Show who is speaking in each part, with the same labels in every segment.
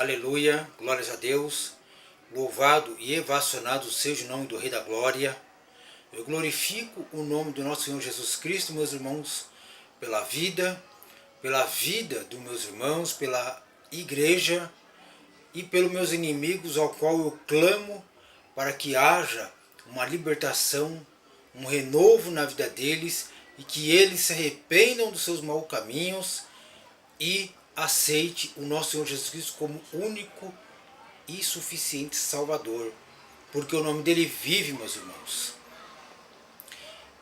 Speaker 1: aleluia, glórias a Deus, louvado e evacionado seja o nome do Rei da Glória. Eu glorifico o nome do nosso Senhor Jesus Cristo, meus irmãos, pela vida dos meus irmãos, pela igreja e pelos meus inimigos, ao qual eu clamo para que haja uma libertação, um renovo na vida deles e que eles se arrependam dos seus maus caminhos e aceite o nosso Senhor Jesus Cristo como único e suficiente Salvador, porque o nome dele vive, meus irmãos.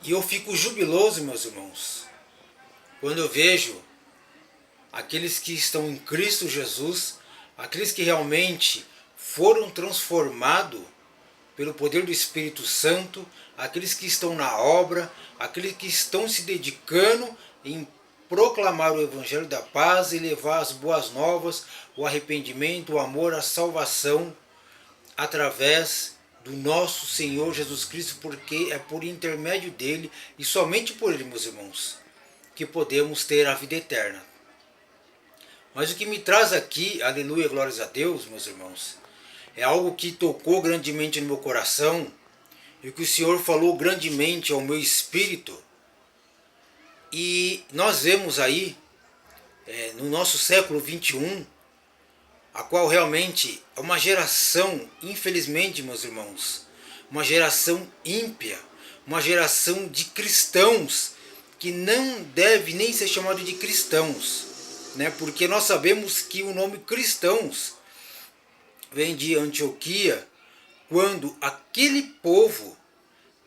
Speaker 1: E eu fico jubiloso, meus irmãos, quando eu vejo aqueles que estão em Cristo Jesus, aqueles que realmente foram transformados pelo poder do Espírito Santo, aqueles que estão na obra, aqueles que estão se dedicando em proclamar o Evangelho da paz e levar as boas novas, o arrependimento, o amor, a salvação, através do nosso Senhor Jesus Cristo, porque é por intermédio dele e somente por ele, meus irmãos, que podemos ter a vida eterna. Mas o que me traz aqui, aleluia, glórias a Deus, meus irmãos, é algo que tocou grandemente no meu coração e que o Senhor falou grandemente ao meu espírito. E nós vemos aí, no nosso século 21, a qual realmente é uma geração, infelizmente, meus irmãos, uma geração ímpia, uma geração de cristãos que não deve nem ser chamado de cristãos, né? Porque nós sabemos que o nome cristãos vem de Antioquia, quando aquele povo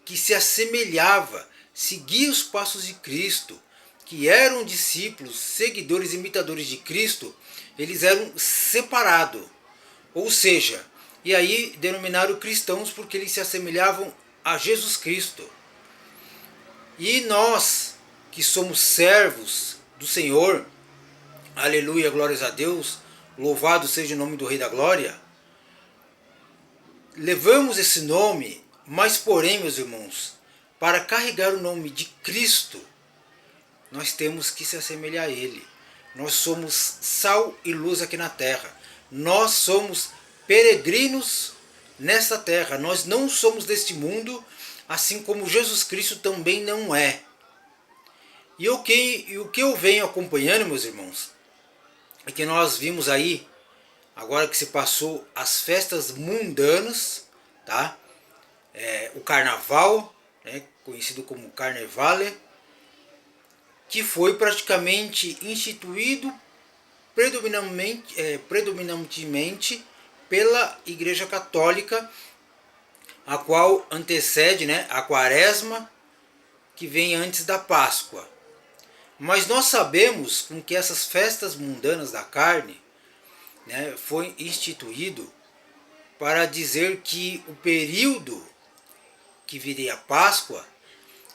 Speaker 1: que se assemelhava, seguia os passos de Cristo, que eram discípulos, seguidores, imitadores de Cristo, eles eram separados. Ou seja, e aí denominaram cristãos porque eles se assemelhavam a Jesus Cristo. E nós, que somos servos do Senhor, aleluia, glórias a Deus, louvado seja o nome do Rei da Glória, levamos esse nome, mas porém, meus irmãos, para carregar o nome de Cristo, nós temos que se assemelhar a Ele. Nós somos sal e luz aqui na terra. Nós somos peregrinos nessa terra. Nós não somos deste mundo, assim como Jesus Cristo também não é. E o que eu venho acompanhando, meus irmãos, é que nós vimos aí, agora que se passou as festas mundanas, tá? O carnaval, né, conhecido como Carnevale, que foi praticamente instituído predominantemente pela Igreja Católica, a qual antecede, né, a Quaresma, que vem antes da Páscoa. Mas nós sabemos com que essas festas mundanas da carne, né, foi instituído para dizer que o período que viria a Páscoa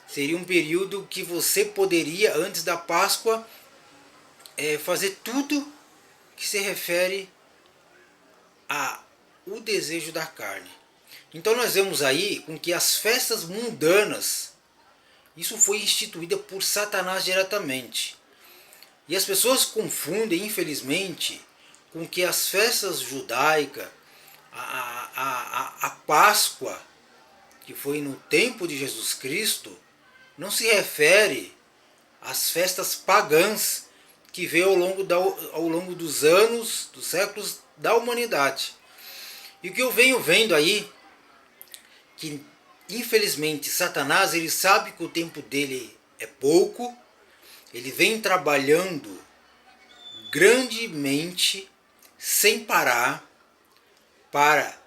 Speaker 1: seria um período que você poderia, antes da Páscoa, fazer tudo que se refere ao desejo da carne. Então nós vemos aí com que as festas mundanas, isso foi instituída por Satanás diretamente. E as pessoas confundem, infelizmente, com que as festas judaicas, a Páscoa, que foi no tempo de Jesus Cristo, não se refere às festas pagãs que veio ao longo dos anos, dos séculos da humanidade. E o que eu venho vendo aí, que infelizmente Satanás, ele sabe que o tempo dele é pouco, ele vem trabalhando grandemente, sem parar, para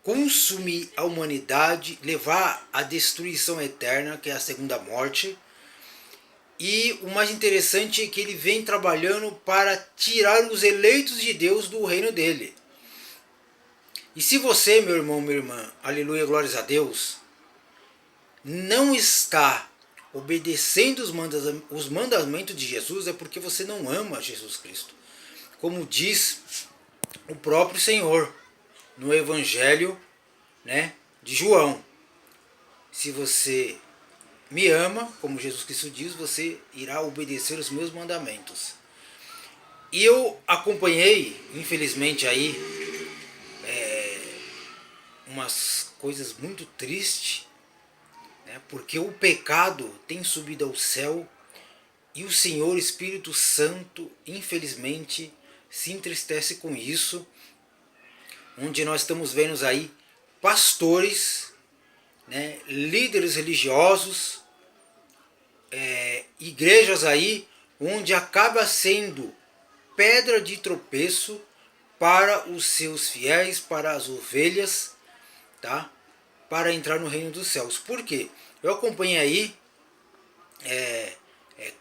Speaker 1: consumir a humanidade, levar à destruição eterna, que é a segunda morte. E o mais interessante é que ele vem trabalhando para tirar os eleitos de Deus do reino dele. E se você, meu irmão, minha irmã, aleluia, glórias a Deus, não está obedecendo os mandamentos de Jesus, é porque você não ama Jesus Cristo. Como diz o próprio Senhor no Evangelho, né, de João. Se você me ama, como Jesus Cristo diz, você irá obedecer os meus mandamentos. E eu acompanhei, infelizmente, aí umas coisas muito tristes, né? Porque o pecado tem subido ao céu e o Senhor Espírito Santo, infelizmente, se entristece com isso, onde nós estamos vendo aí pastores, né, líderes religiosos, igrejas aí, onde acaba sendo pedra de tropeço para os seus fiéis, para as ovelhas, tá? Para entrar no reino dos céus. Por quê? Eu acompanhei aí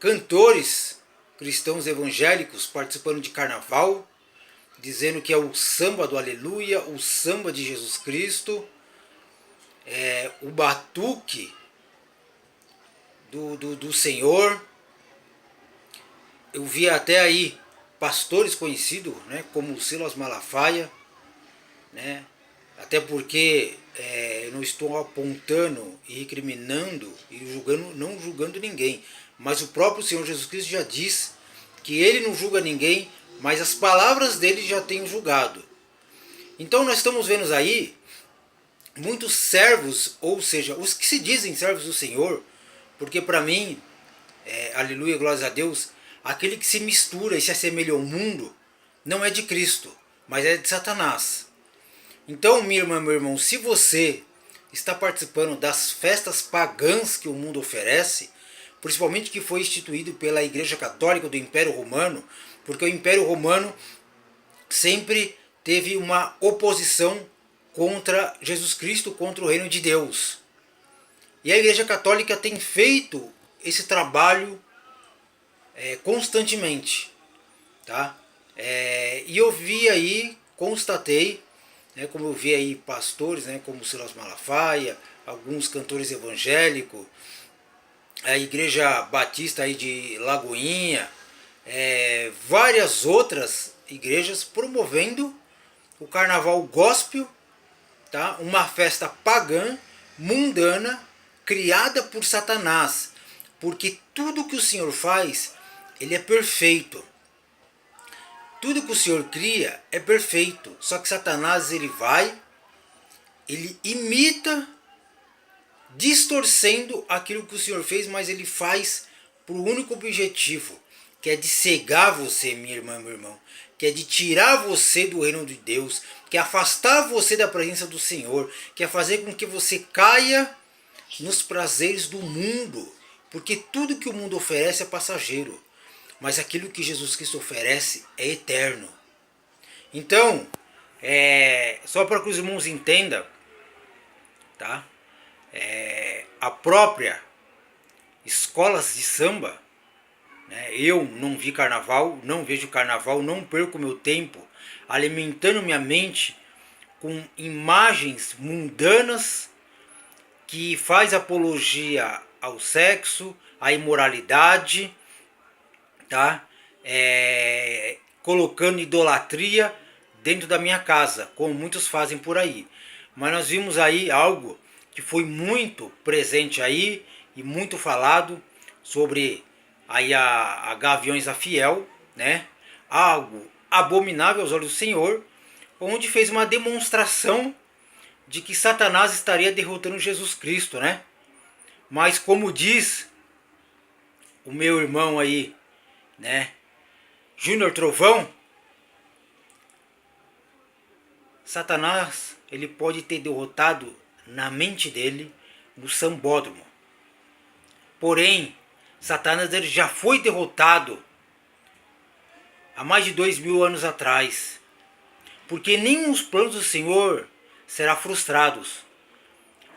Speaker 1: cantores cristãos evangélicos participando de carnaval, dizendo que é o samba do aleluia, o samba de Jesus Cristo, o batuque do Senhor. Eu vi até aí pastores conhecidos, né, como o Silas Malafaia, né, até porque eu não estou apontando e recriminando e julgando, não julgando ninguém, mas o próprio Senhor Jesus Cristo já diz que ele não julga ninguém, mas as palavras dele já têm julgado. Então nós estamos vendo aí muitos servos, ou seja, os que se dizem servos do Senhor, porque para mim, aleluia, glórias a Deus, aquele que se mistura e se assemelha ao mundo não é de Cristo, mas é de Satanás. Então, minha irmã, meu irmão, se você está participando das festas pagãs que o mundo oferece, principalmente que foi instituído pela Igreja Católica do Império Romano, porque o Império Romano sempre teve uma oposição contra Jesus Cristo, contra o reino de Deus. E a Igreja Católica tem feito esse trabalho constantemente, tá? E eu vi aí, constatei, né, como eu vi aí pastores, né, como Silas Malafaia, alguns cantores evangélicos, a Igreja Batista aí de Lagoinha, várias outras igrejas promovendo o carnaval gospel, tá? Uma festa pagã, mundana, criada por Satanás, porque tudo que o Senhor faz, ele é perfeito. Tudo que o Senhor cria é perfeito, só que Satanás ele imita, distorcendo aquilo que o Senhor fez, mas ele faz por único objetivo, que é de cegar você, minha irmã, meu irmão, que é de tirar você do reino de Deus, que é afastar você da presença do Senhor, que é fazer com que você caia nos prazeres do mundo, porque tudo que o mundo oferece é passageiro, mas aquilo que Jesus Cristo oferece é eterno. Então, só para que os irmãos entendam, tá? A própria escolas de samba, né? Eu não vi carnaval, não vejo carnaval, não perco meu tempo alimentando minha mente com imagens mundanas que faz apologia ao sexo, à imoralidade, tá? Colocando idolatria dentro da minha casa, como muitos fazem por aí. Mas nós vimos aí algo que foi muito presente aí e muito falado sobre aí a Gaviões da Fiel, né? Algo abominável aos olhos do Senhor, onde fez uma demonstração de que Satanás estaria derrotando Jesus Cristo, né? Mas como diz o meu irmão aí, né, Júnior Trovão, Satanás ele pode ter derrotado na mente dele no sambódromo. Porém, Satanás ele já foi derrotado há mais de 2000 anos atrás, porque nenhum dos planos do Senhor será frustrados.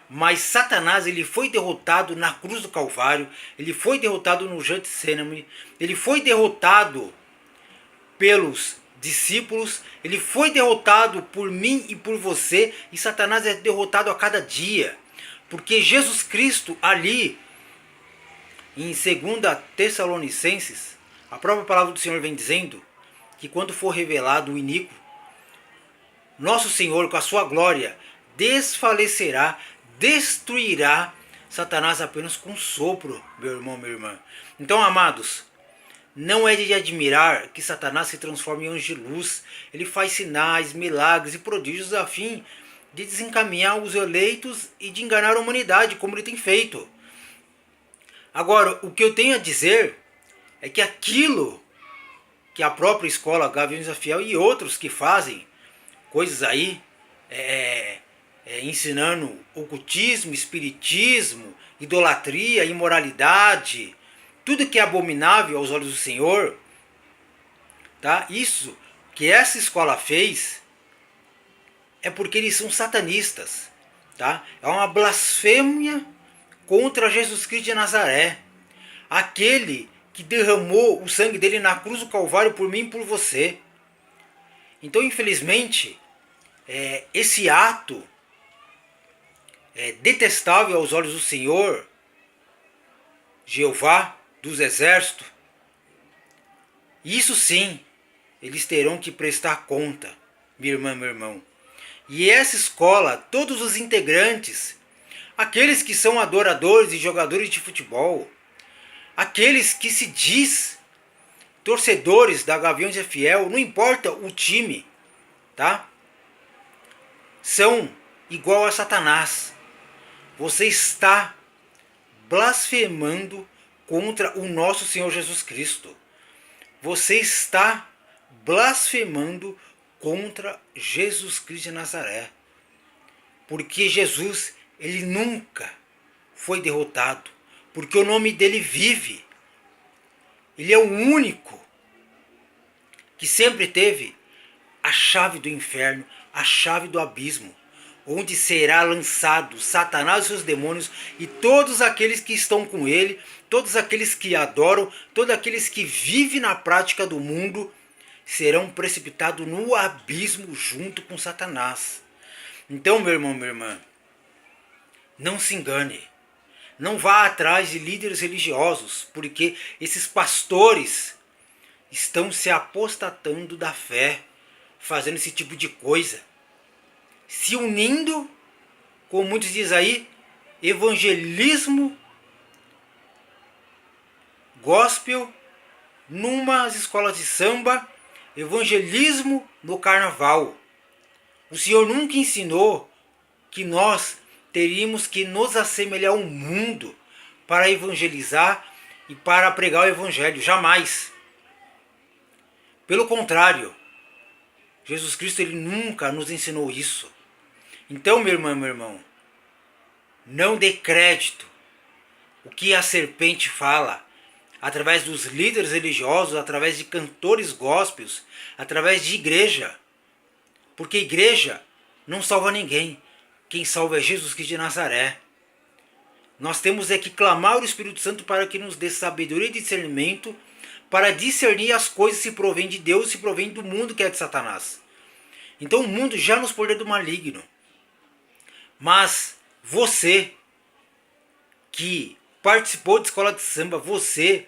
Speaker 1: Mas Satanás ele foi derrotado na cruz do Calvário, ele foi derrotado no Getsêmani, ele foi derrotado pelos discípulos, ele foi derrotado por mim e por você, e Satanás é derrotado a cada dia, porque Jesus Cristo ali, em 2 Tessalonicenses, a própria palavra do Senhor vem dizendo que quando for revelado o iníquo, nosso Senhor com a sua glória desfalecerá, destruirá Satanás apenas com sopro, meu irmão, minha irmã. Então, amados, Não é de admirar que Satanás se transforme em anjo de luz. Ele faz sinais, milagres e prodígios a fim de desencaminhar os eleitos e de enganar a humanidade, como ele tem feito. Agora, o que eu tenho a dizer é que aquilo que a própria escola Gaviões da Fiel e outros que fazem coisas aí, ensinando ocultismo, espiritismo, idolatria, imoralidade, tudo que é abominável aos olhos do Senhor, tá? Isso que essa escola fez é porque eles são satanistas, tá? É uma blasfêmia contra Jesus Cristo de Nazaré, aquele que derramou o sangue dele na cruz do Calvário por mim e por você. Então, infelizmente, esse ato detestável aos olhos do Senhor, Jeová dos exércitos, isso sim, eles terão que prestar conta, minha irmã, meu irmão. E essa escola, todos os integrantes, aqueles que são adoradores e jogadores de futebol, aqueles que se diz torcedores da Gaviões é Fiel, não importa o time, tá? São igual a Satanás. Você está blasfemando contra o nosso Senhor Jesus Cristo. Você está blasfemando contra Jesus Cristo de Nazaré. Porque Jesus, ele nunca foi derrotado. Porque o nome dele vive. Ele é o único que sempre teve a chave do inferno, a chave do abismo, onde será lançado Satanás e seus demônios e todos aqueles que estão com ele, todos aqueles que adoram, todos aqueles que vivem na prática do mundo, serão precipitados no abismo junto com Satanás. Então, meu irmão, minha irmã, não se engane. Não vá atrás de líderes religiosos, porque esses pastores estão se apostatando da fé, fazendo esse tipo de coisa, se unindo, como muitos dizem aí, evangelismo gospel numas escolas de samba, evangelismo no carnaval. O Senhor nunca ensinou que nós teríamos que nos assemelhar ao mundo para evangelizar e para pregar o evangelho. Jamais. Pelo contrário, Jesus Cristo ele nunca nos ensinou isso. Então, minha irmã, meu irmão, não dê crédito o que a serpente fala através dos líderes religiosos, através de cantores gospels, através de igreja. Porque igreja não salva ninguém. Quem salva é Jesus Cristo de Nazaré. Nós temos que clamar o Espírito Santo para que nos dê sabedoria e discernimento para discernir as coisas se provém de Deus e se provém do mundo que é de Satanás. Então o mundo já nos poder do maligno. Mas você que participou de escola de samba, você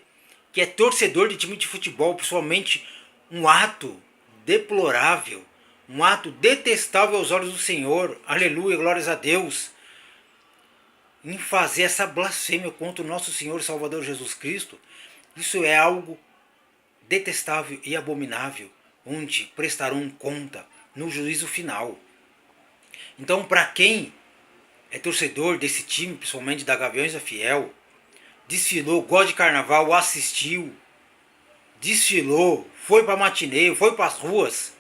Speaker 1: que é torcedor de time de futebol, pessoalmente um ato deplorável, um ato detestável aos olhos do Senhor, aleluia, glórias a Deus, em fazer essa blasfêmia contra o nosso Senhor e Salvador Jesus Cristo, isso é algo detestável e abominável, onde prestarão conta no juízo final. Então, para quem é torcedor desse time, principalmente da Gaviões da Fiel, desfilou, gosta de carnaval, assistiu, desfilou, foi para matinê, foi para as ruas,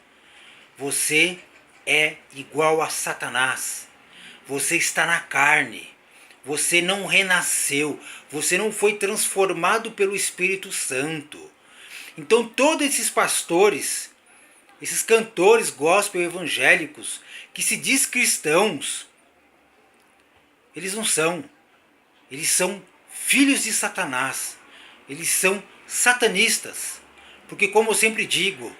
Speaker 1: você é igual a Satanás. Você está na carne. Você não renasceu. Você não foi transformado pelo Espírito Santo. Então todos esses pastores, esses cantores gospel evangélicos, que se diz cristãos, eles não são. Eles são filhos de Satanás. Eles são satanistas. Porque como eu sempre digo,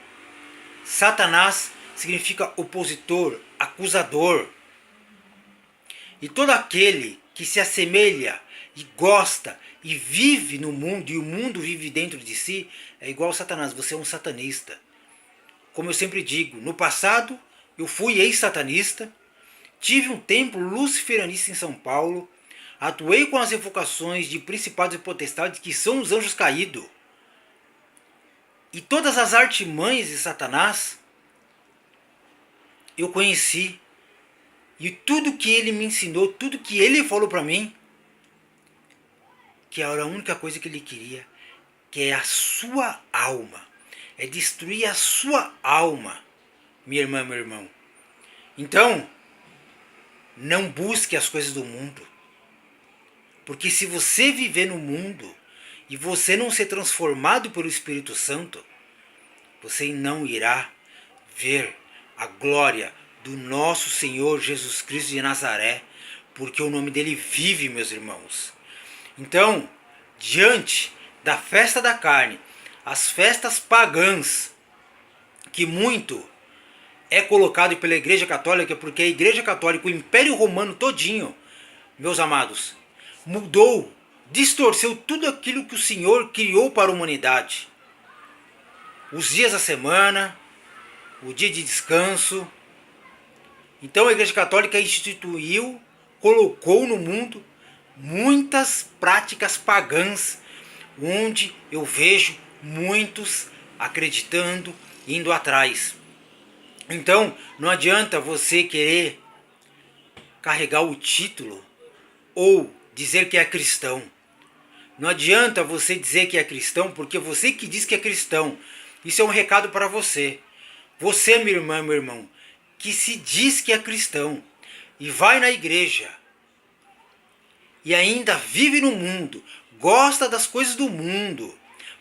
Speaker 1: Satanás significa opositor, acusador. E todo aquele que se assemelha e gosta e vive no mundo, e o mundo vive dentro de si, é igual a Satanás, você é um satanista. Como eu sempre digo, no passado eu fui ex-satanista, tive um templo luciferanista em São Paulo, atuei com as evocações de principados e potestades que são os anjos caídos. E todas as artimanhas de Satanás eu conheci. E tudo que ele me ensinou, tudo que ele falou para mim, que era a única coisa que ele queria, que é a sua alma. É destruir a sua alma, minha irmã, meu irmão. Então, não busque as coisas do mundo. Porque se você viver no mundo e você não ser transformado pelo Espírito Santo, você não irá ver a glória do nosso Senhor Jesus Cristo de Nazaré, porque o nome dele vive, meus irmãos. Então, diante da festa da carne, as festas pagãs, que muito é colocado pela Igreja Católica, porque a Igreja Católica, o Império Romano todinho, meus amados, mudou, distorceu tudo aquilo que o Senhor criou para a humanidade. Os dias da semana, o dia de descanso. Então a Igreja Católica instituiu, colocou no mundo muitas práticas pagãs, onde eu vejo muitos acreditando, indo atrás. Então não adianta você querer carregar o título ou dizer que é cristão. Não adianta você dizer que é cristão, porque você que diz que é cristão. Isso é um recado para você. Você, minha irmã, meu irmão, que se diz que é cristão e vai na igreja e ainda vive no mundo, gosta das coisas do mundo,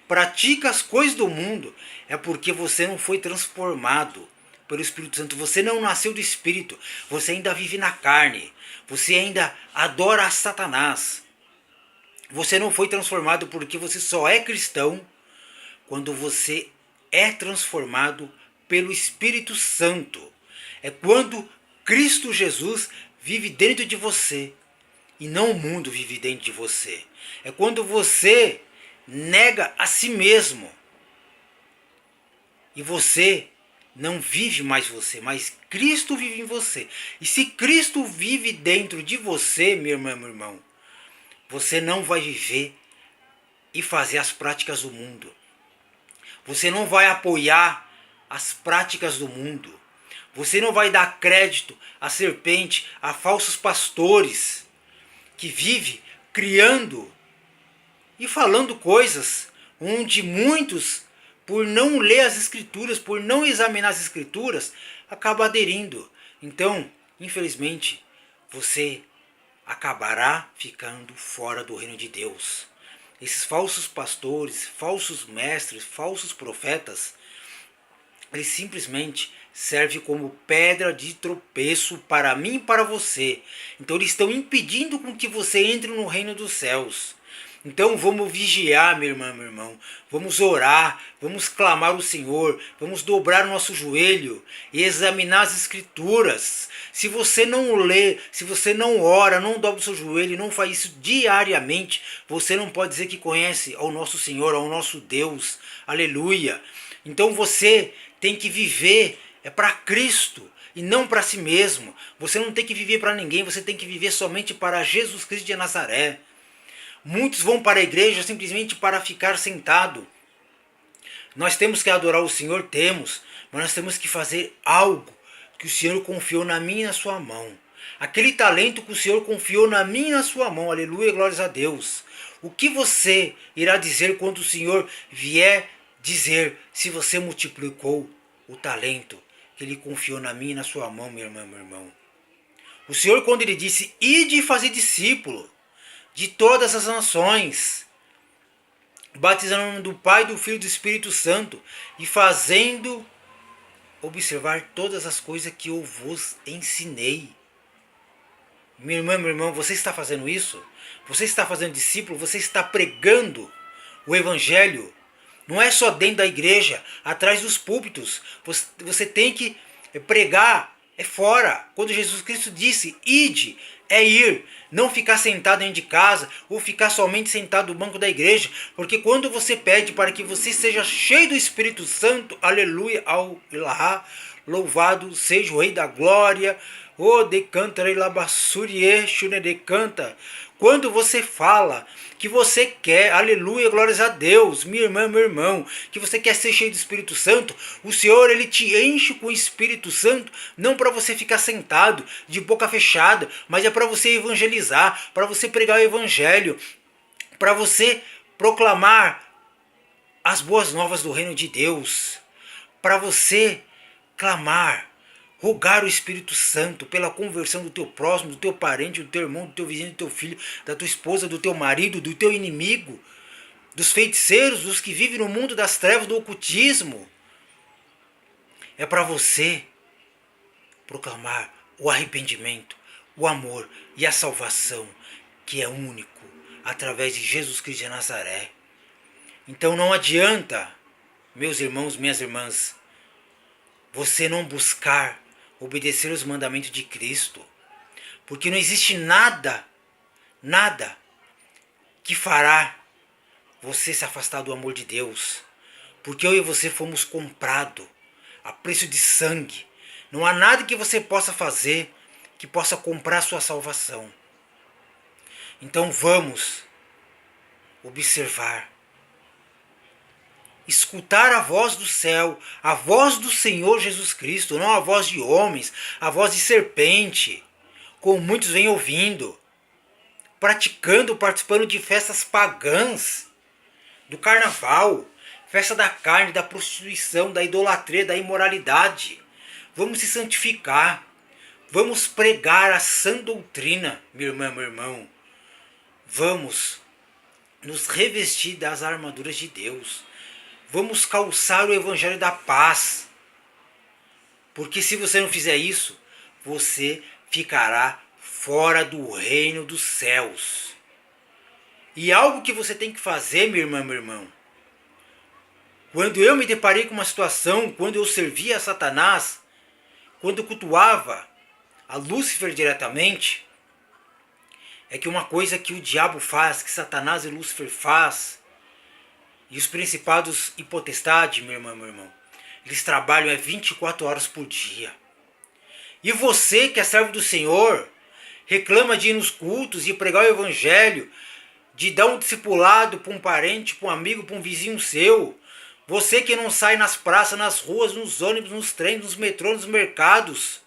Speaker 1: pratica as coisas do mundo, é porque você não foi transformado pelo Espírito Santo. Você não nasceu do Espírito, você ainda vive na carne, você ainda adora a Satanás. Você não foi transformado, porque você só é cristão quando você é transformado pelo Espírito Santo. É quando Cristo Jesus vive dentro de você e não o mundo vive dentro de você. É quando você nega a si mesmo e você não vive mais você, mas Cristo vive em você. E se Cristo vive dentro de você, minha irmã, meu irmão, você não vai viver e fazer as práticas do mundo. Você não vai apoiar as práticas do mundo. Você não vai dar crédito à serpente, a falsos pastores que vivem criando e falando coisas onde muitos, por não ler as escrituras, por não examinar as escrituras, acabam aderindo. Então, infelizmente, você acabará ficando fora do reino de Deus. Esses falsos pastores, falsos mestres, falsos profetas, eles simplesmente servem como pedra de tropeço para mim e para você. Então eles estão impedindo com que você entre no reino dos céus. Então vamos vigiar, minha irmã, meu irmão. Vamos orar, vamos clamar ao Senhor, vamos dobrar o nosso joelho e examinar as escrituras. Se você não lê, se você não ora, não dobra o seu joelho, não faz isso diariamente, você não pode dizer que conhece ao nosso Senhor, ao nosso Deus. Aleluia. Então você tem que viver para Cristo e não para si mesmo. Você não tem que viver para ninguém, você tem que viver somente para Jesus Cristo de Nazaré. Muitos vão para a igreja simplesmente para ficar sentado. Nós temos que adorar o Senhor, temos, mas nós temos que fazer algo que o Senhor confiou na minha e na sua mão. Aquele talento que o Senhor confiou na minha e na sua mão. Aleluia, glórias a Deus. O que você irá dizer quando o Senhor vier dizer se você multiplicou o talento que Ele confiou na minha e na sua mão, minha irmã, meu irmão? O Senhor, quando Ele disse, ide e fazer discípulo de todas as nações, batizando no nome do Pai, do Filho e do Espírito Santo, e fazendo observar todas as coisas que eu vos ensinei. Minha irmã, meu irmão, você está fazendo isso? Você está fazendo discípulo? Você está pregando o Evangelho? Não é só dentro da igreja, atrás dos púlpitos. Você tem que pregar, é fora. Quando Jesus Cristo disse, ide, é ir. Não ficar sentado dentro de casa ou ficar somente sentado no banco da igreja. Porque quando você pede para que você seja cheio do Espírito Santo, aleluia, ao ilahá, louvado seja o Rei da Glória. O decanta, decanta. Quando você fala que você quer, aleluia, glórias a Deus, minha irmã, meu irmão, que você quer ser cheio do Espírito Santo, o Senhor, ele te enche com o Espírito Santo, não para você ficar sentado, de boca fechada, mas é para você evangelizar, para você pregar o Evangelho, para você proclamar as boas novas do reino de Deus, para você clamar, rogar o Espírito Santo pela conversão do teu próximo, do teu parente, do teu irmão, do teu vizinho, do teu filho, da tua esposa, do teu marido, do teu inimigo, dos feiticeiros, dos que vivem no mundo das trevas, do ocultismo. É para você proclamar o arrependimento, o amor e a salvação, que é único, através de Jesus Cristo de Nazaré. Então não adianta, meus irmãos, minhas irmãs, você não buscar obedecer os mandamentos de Cristo, porque não existe nada que fará você se afastar do amor de Deus, porque eu e você fomos comprados a preço de sangue. Não há nada que você possa fazer que possa comprar a sua salvação. Então vamos observar, escutar a voz do céu, a voz do Senhor Jesus Cristo, não a voz de homens, a voz de serpente, como muitos vêm ouvindo, praticando, participando de festas pagãs, do carnaval, festa da carne, da prostituição, da idolatria, da imoralidade. Vamos se santificar, vamos pregar a sã doutrina, minha irmã, meu irmão. Vamos nos revestir das armaduras de Deus. Vamos calçar o evangelho da paz. Porque se você não fizer isso, você ficará fora do reino dos céus. E algo que você tem que fazer, minha irmã, meu irmão. Quando eu me deparei com uma situação, quando eu servia a Satanás, quando eu cultuava a Lúcifer diretamente, é que uma coisa que o diabo faz, que Satanás e Lúcifer faz, e os principados e potestades, meu irmão, eles trabalham 24 horas por dia. E você que é servo do Senhor, reclama de ir nos cultos, de pregar o evangelho, de dar um discipulado para um parente, para um amigo, para um vizinho seu. Você que não sai nas praças, nas ruas, nos ônibus, nos trens, nos metrôs, nos mercados,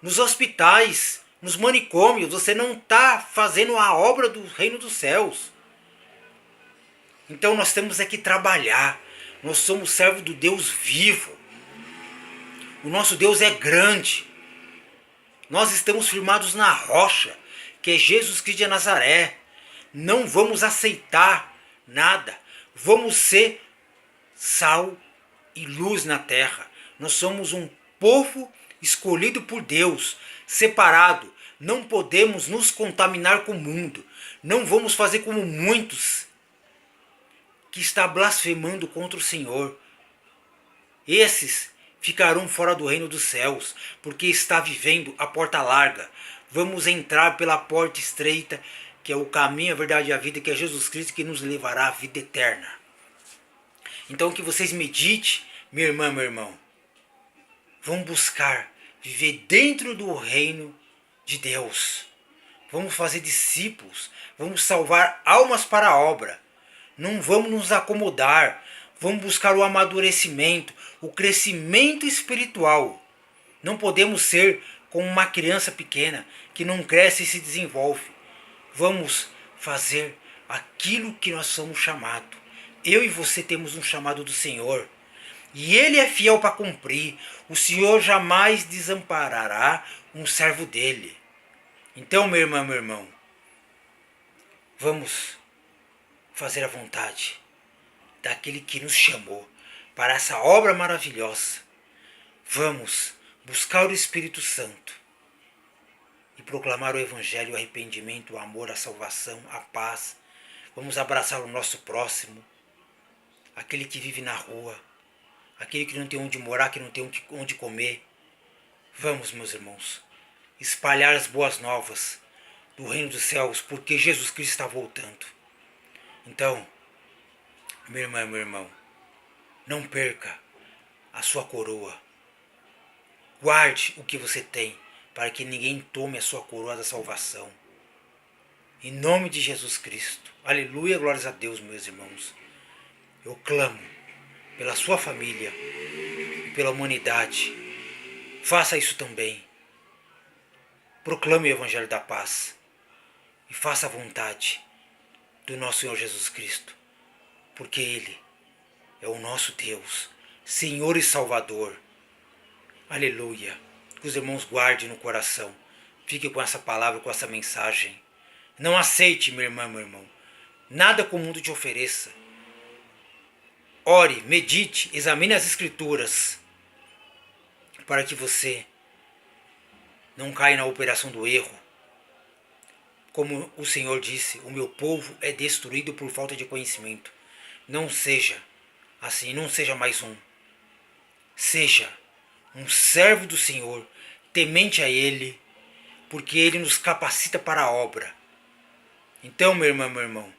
Speaker 1: nos hospitais, nos manicômios, você não está fazendo a obra do reino dos céus. Então nós temos que trabalhar. Nós somos servos do Deus vivo. O nosso Deus é grande. Nós estamos firmados na rocha, que é Jesus Cristo de Nazaré. Não vamos aceitar nada. Vamos ser sal e luz na terra. Nós somos um povo escolhido por Deus, separado. Não podemos nos contaminar com o mundo. Não vamos fazer como muitos que está blasfemando contra o Senhor. Esses ficarão fora do reino dos céus, porque está vivendo a porta larga. Vamos entrar pela porta estreita, que é o caminho, a verdade e a vida, que é Jesus Cristo, que nos levará à vida eterna. Então que vocês meditem, minha irmã, meu irmão. Vamos buscar viver dentro do reino de Deus. Vamos fazer discípulos. Vamos salvar almas para a obra. Não vamos nos acomodar. Vamos buscar o amadurecimento, o crescimento espiritual. Não podemos ser como uma criança pequena que não cresce e se desenvolve. Vamos fazer aquilo que nós somos chamados. Eu e você temos um chamado do Senhor. E Ele é fiel para cumprir. O Senhor jamais desamparará um servo dele. Então, minha irmã, meu irmão, vamos fazer a vontade daquele que nos chamou para essa obra maravilhosa. Vamos buscar o Espírito Santo e proclamar o Evangelho, o arrependimento, o amor, a salvação, a paz. Vamos abraçar o nosso próximo, aquele que vive na rua, aquele que não tem onde morar, que não tem onde comer. Vamos, meus irmãos, espalhar as boas novas do reino dos céus, porque Jesus Cristo está voltando. Então, minha irmã, meu irmão, não perca a sua coroa. Guarde o que você tem, para que ninguém tome a sua coroa da salvação. Em nome de Jesus Cristo. Aleluia, glórias a Deus, meus irmãos. Eu clamo pela sua família e pela humanidade. Faça isso também. Proclame o Evangelho da Paz. E faça a vontade do nosso Senhor Jesus Cristo. Porque Ele é o nosso Deus, Senhor e Salvador. Aleluia. Que os irmãos guardem no coração. Fique com essa palavra, com essa mensagem. Não aceite, minha irmã, meu irmão, nada que o mundo te ofereça. Ore, medite, examine as Escrituras, para que você não caia na operação do erro. Como o Senhor disse, o meu povo é destruído por falta de conhecimento. Não seja assim, não seja mais um. Seja um servo do Senhor, temente a Ele, porque Ele nos capacita para a obra. Então, minha irmã, meu irmão,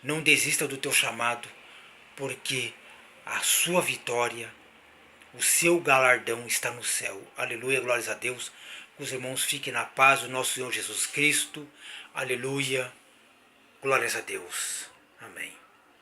Speaker 1: não desista do teu chamado, porque a sua vitória, o seu galardão está no céu. Aleluia, glórias a Deus. Os irmãos fiquem na paz do nosso Senhor Jesus Cristo. Aleluia, glórias a Deus. Amém.